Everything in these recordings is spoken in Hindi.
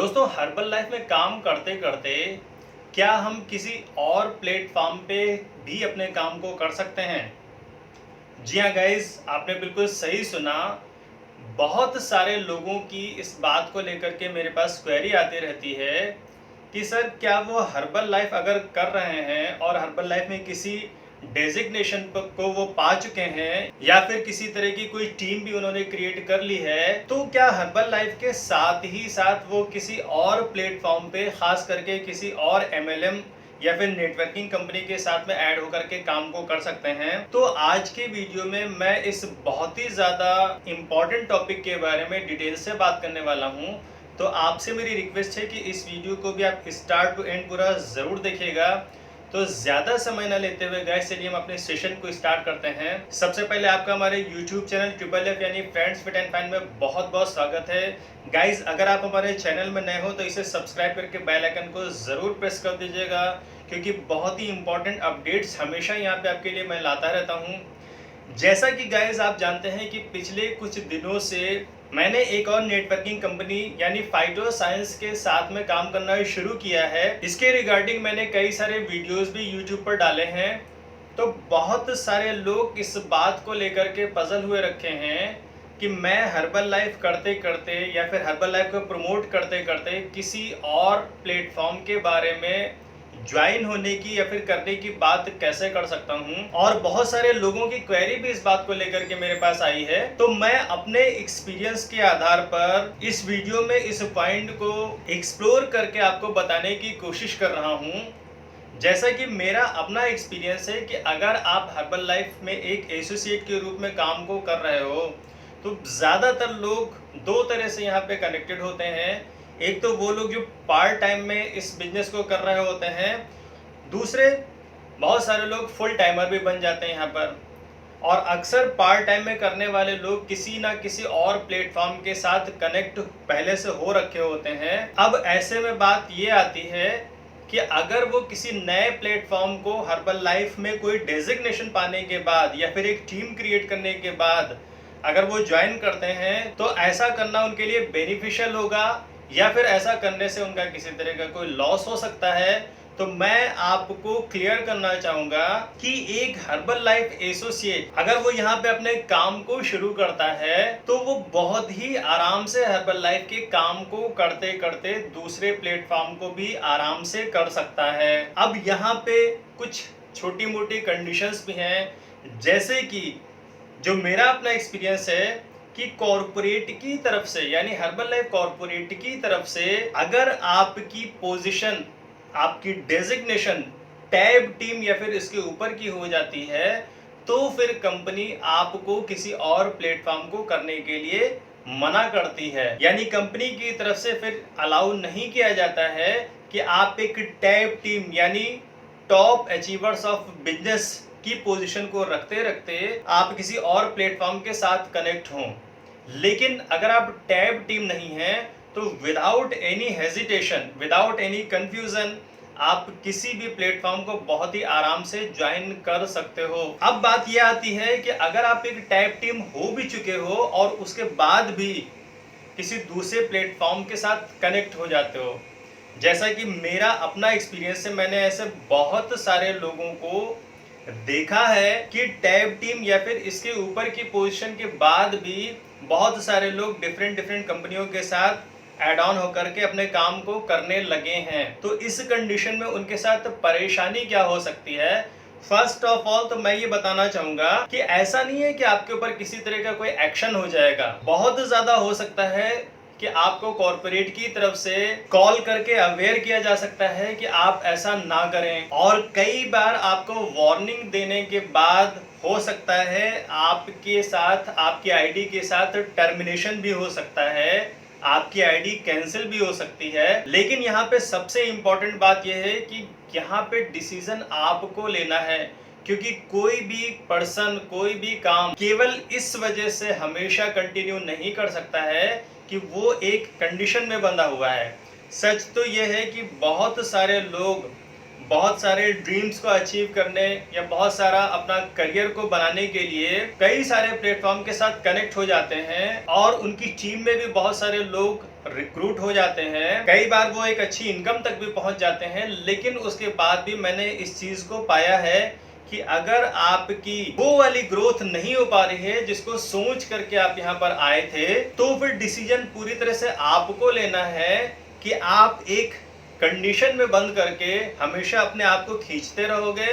दोस्तों हर्बल लाइफ में काम करते करते क्या हम किसी और प्लेटफॉर्म पे भी अपने काम को कर सकते हैं? जी हाँ गाइस, आपने बिल्कुल सही सुना। बहुत सारे लोगों की इस बात को लेकर के मेरे पास क्वेरी आती रहती है कि सर क्या वो हर्बल लाइफ अगर कर रहे हैं और हर्बल लाइफ में किसी डेजिग्नेशन को वो पा चुके हैं या फिर किसी तरह की कोई टीम भी उन्होंने क्रिएट कर ली है, तो क्या हर्बल लाइफ के साथ ही साथ वो किसी और प्लेटफॉर्म पे, खास करके किसी और एमएलएम या फिर नेटवर्किंग कंपनी के साथ में ऐड होकर के काम को कर सकते हैं? तो आज के वीडियो में मैं इस बहुत ही ज़्यादा इम्पॉर्टेंट टॉपिक के बारे में डिटेल से बात करने वाला हूँ। तो आपसे मेरी रिक्वेस्ट है कि इस वीडियो को भी आप स्टार्ट टू एंड पूरा ज़रूर देखिएगा। तो ज़्यादा समय न लेते हुए गाइस, चलिए हम अपने सेशन को स्टार्ट करते हैं। सबसे पहले आपका हमारे यूट्यूब चैनल ट्रिपल एफ यानी फ्रेंड्स फिट एंड फाइन में बहुत बहुत स्वागत है। गाइस, अगर आप हमारे चैनल में नए हो तो इसे सब्सक्राइब करके बेल आइकन को ज़रूर प्रेस कर दीजिएगा, क्योंकि बहुत ही इंपॉर्टेंट अपडेट्स हमेशा यहाँ पे आपके लिए मैं लाता रहता हूँ। जैसा कि गाइस आप जानते हैं कि पिछले कुछ दिनों से मैंने एक और नेटवर्किंग कंपनी यानी फाइटो साइंस के साथ में काम करना शुरू किया है। इसके रिगार्डिंग मैंने कई सारे वीडियोस भी यूट्यूब पर डाले हैं। तो बहुत सारे लोग इस बात को लेकर के पजल हुए रखे हैं कि मैं हर्बल लाइफ करते करते या फिर हर्बल लाइफ को प्रमोट करते करते किसी और प्लेटफॉर्म के बारे में ज्वाइन होने की या फिर करने की बात कैसे कर सकता हूं। और बहुत सारे लोगों की क्वेरी भी इस बात को लेकर के मेरे पास आई है। तो मैं अपने एक्सपीरियंस के आधार पर इस वीडियो में इस पॉइंट को एक्सप्लोर करके आपको बताने की कोशिश कर रहा हूं। जैसा कि मेरा अपना एक्सपीरियंस है कि अगर आप हर्बल लाइफ में एक एसोसिएट के रूप में काम को कर रहे हो तो ज़्यादातर लोग दो तरह से यहाँ पे कनेक्टेड होते हैं। एक तो वो लोग जो पार्ट टाइम में इस बिजनेस को कर रहे होते हैं, दूसरे बहुत सारे लोग फुल टाइमर भी बन जाते हैं यहाँ पर। और अक्सर पार्ट टाइम में करने वाले लोग किसी ना किसी और प्लेटफॉर्म के साथ कनेक्ट पहले से हो रखे होते हैं। अब ऐसे में बात ये आती है कि अगर वो किसी नए प्लेटफॉर्म को हर्बल लाइफ में कोई डेजिग्नेशन पाने के बाद या फिर एक टीम क्रिएट करने के बाद अगर वो ज्वाइन करते हैं, तो ऐसा करना उनके लिए बेनिफिशियल होगा या फिर ऐसा करने से उनका किसी तरह का कोई लॉस हो सकता है। तो मैं आपको क्लियर करना चाहूंगा कि एक हर्बल लाइफ एसोसिएट अगर वो यहाँ पे अपने काम को शुरू करता है तो वो बहुत ही आराम से हर्बल लाइफ के काम को करते करते दूसरे प्लेटफॉर्म को भी आराम से कर सकता है। अब यहाँ पे कुछ छोटी मोटी कंडीशंस भी हैं, जैसे कि जो मेरा अपना एक्सपीरियंस है कि कॉरपोरेट की तरफ से यानी हर्बल लाइफ कॉरपोरेट की तरफ से अगर आपकी पोजीशन, आपकी डेजिग्नेशन टैब टीम या फिर इसके ऊपर की हो जाती है, तो फिर कंपनी आपको किसी और प्लेटफॉर्म को करने के लिए मना करती है। यानी कंपनी की तरफ से फिर अलाउ नहीं किया जाता है कि आप एक टैब टीम यानी टॉप अचीवर्स ऑफ बिजनेस की पोजीशन को रखते रखते आप किसी और प्लेटफॉर्म के साथ कनेक्ट हों। लेकिन अगर आप टैब टीम नहीं हैं तो without any hesitation, without any confusion आप किसी भी प्लेटफॉर्म को बहुत ही आराम से ज्वाइन कर सकते हो। अब बात यह आती है कि अगर आप एक टैब टीम हो भी चुके हो और उसके बाद भी किसी दूसरे प्लेटफॉर्म के साथ कनेक्ट हो जाते हो, जैसा कि मेरा अपना एक्सपीरियंस है, मैंने ऐसे बहुत सारे लोगों को देखा है कि टैब टीम या फिर इसके ऊपर की पोजीशन के बाद भी बहुत सारे लोग डिफरेंट डिफरेंट कंपनियों के साथ ऐड ऑन होकर के अपने काम को करने लगे हैं। तो इस कंडीशन में उनके साथ परेशानी क्या हो सकती है? फर्स्ट ऑफ ऑल तो मैं ये बताना चाहूंगा कि ऐसा नहीं है कि आपके ऊपर किसी तरह का कोई एक्शन हो जाएगा। बहुत ज्यादा हो सकता है कि आपको कॉर्पोरेट की तरफ से कॉल करके अवेयर किया जा सकता है कि आप ऐसा ना करें, और कई बार आपको वार्निंग देने के बाद हो सकता है आपके साथ, आपकी आईडी के साथ टर्मिनेशन भी हो सकता है, आपकी आईडी कैंसिल भी हो सकती है। लेकिन यहाँ पे सबसे इम्पोर्टेंट बात यह है कि यहाँ पे डिसीजन आपको लेना है, क्योंकि कोई भी पर्सन, कोई भी काम केवल इस वजह से हमेशा कंटिन्यू नहीं कर सकता है कि वो एक कंडीशन में बंधा हुआ है। सच तो यह है कि बहुत सारे लोग बहुत सारे ड्रीम्स को अचीव करने या बहुत सारा अपना करियर को बनाने के लिए कई सारे प्लेटफॉर्म के साथ कनेक्ट हो जाते हैं और उनकी टीम में भी बहुत सारे लोग रिक्रूट हो जाते हैं। कई बार वो एक अच्छी इनकम तक भी पहुंच जाते हैं, लेकिन उसके बाद भी मैंने इस चीज को पाया है कि अगर आपकी वो वाली ग्रोथ नहीं हो पा रही है जिसको सोच करके आप यहाँ पर आए थे, तो फिर डिसीजन पूरी तरह से आपको लेना है कि आप एक कंडीशन में बंद करके हमेशा अपने आप को खींचते रहोगे,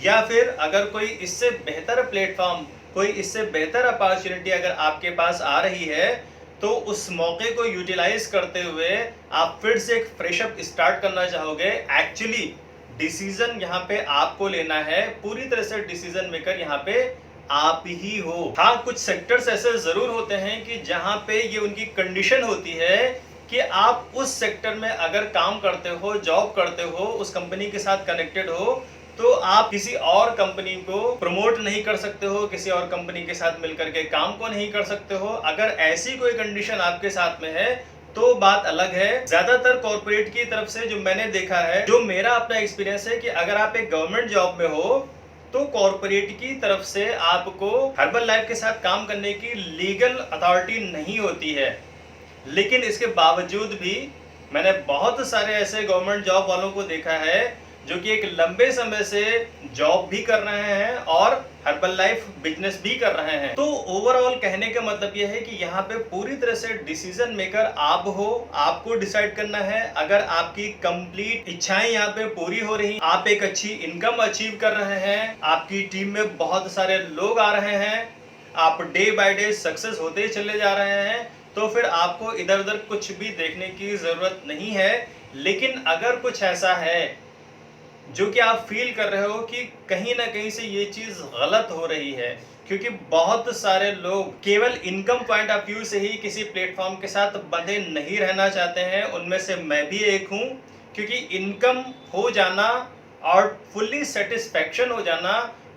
या फिर अगर कोई इससे बेहतर प्लेटफॉर्म, कोई इससे बेहतर अपॉर्चुनिटी अगर आपके पास आ रही है, तो उस मौके को यूटिलाइज करते हुए आप फिर से एक फ्रेश अप स्टार्ट करना चाहोगे। एक्चुअली डिसीजन यहाँ पे आपको लेना है, पूरी तरह से डिसीजन मेकर यहाँ पे आप ही हो। हाँ, कुछ सेक्टर्स ऐसे जरूर होते हैं कि जहाँ पे ये उनकी कंडीशन होती है कि आप उस सेक्टर में अगर काम करते हो, जॉब करते हो, उस कंपनी के साथ कनेक्टेड हो, तो आप किसी और कंपनी को प्रमोट नहीं कर सकते हो, किसी और कंपनी के साथ मिलकर के काम को नहीं कर सकते हो। अगर ऐसी कोई कंडीशन आपके साथ में है तो बात अलग है। ज्यादातर कॉर्पोरेट की तरफ से जो मैंने देखा है, जो मेरा अपना एक्सपीरियंस है, कि अगर आप एक गवर्नमेंट जॉब में हो तो कॉर्पोरेट की तरफ से आपको हर्बल लाइफ के साथ काम करने की लीगल अथॉरिटी नहीं होती है। लेकिन इसके बावजूद भी मैंने बहुत सारे ऐसे गवर्नमेंट जॉब वालों को देखा है जो कि एक लंबे समय से जॉब भी कर रहे हैं और हर्बल लाइफ बिजनेस भी कर रहे हैं। तो ओवरऑल कहने का मतलब यह है कि यहाँ पे पूरी तरह से डिसीजन मेकर आप हो, आपको डिसाइड करना है। अगर आपकी कंप्लीट इच्छाएं यहाँ पे पूरी हो रही, आप एक अच्छी इनकम अचीव कर रहे हैं, आपकी टीम में बहुत सारे लोग आ रहे हैं, आप डे बाय डे सक्सेस होते चले जा रहे हैं, तो फिर आपको इधर उधर कुछ भी देखने की जरूरत नहीं है। लेकिन अगर कुछ ऐसा है जो कि आप फील कर रहे हो कि कहीं ना कहीं से ये चीज गलत हो रही है, क्योंकि बहुत सारे लोग केवल इनकम पॉइंट ऑफ व्यू से ही किसी प्लेटफॉर्म के साथ बंधे नहीं रहना चाहते हैं, उनमें से मैं भी एक हूं। क्योंकि इनकम हो जाना और फुल्ली सेटिस्फैक्शन हो जाना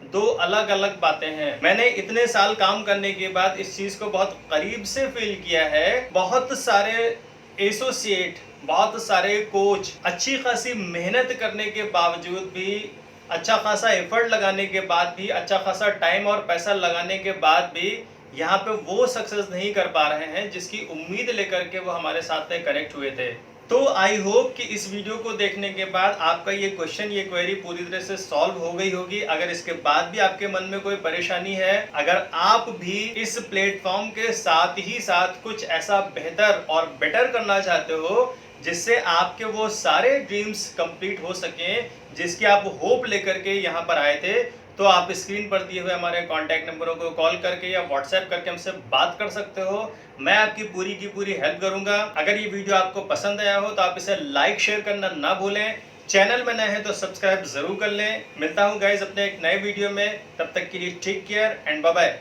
दो अलग अलग बातें हैं। मैंने इतने साल काम करने के बाद इस चीज को बहुत करीब से फील किया है। बहुत सारे एसोसिएट, बहुत सारे कोच अच्छी खासी मेहनत करने के बावजूद भी, अच्छा खासा एफर्ट लगाने के बाद भी, अच्छा खासा टाइम और पैसा लगाने के बाद भी यहाँ पे वो सक्सेस नहीं कर पा रहे हैं जिसकी उम्मीद लेकर के वो हमारे साथ में कनेक्ट हुए थे। तो आई होप कि इस वीडियो को देखने के बाद आपका ये क्वेश्चन, ये क्वेरी पूरी तरह से सॉल्व हो गई होगी। अगर इसके बाद भी आपके मन में कोई परेशानी है, अगर आप भी इस प्लेटफॉर्म के साथ ही साथ कुछ ऐसा बेहतर और बेटर करना चाहते हो जिससे आपके वो सारे ड्रीम्स कंप्लीट हो सकें जिसकी आप होप लेकर के यहाँ पर आए थे, तो आप स्क्रीन पर दिए हुए हमारे कॉन्टैक्ट नंबरों को कॉल करके या व्हाट्सएप करके हमसे बात कर सकते हो। मैं आपकी पूरी की पूरी हेल्प करूंगा। अगर ये वीडियो आपको पसंद आया हो तो आप इसे लाइक शेयर करना ना भूलें। चैनल में नए हैं तो सब्सक्राइब जरूर कर लें। मिलता हूँ गाइज अपने एक नए वीडियो में, तब तक के लिए take care and bye bye.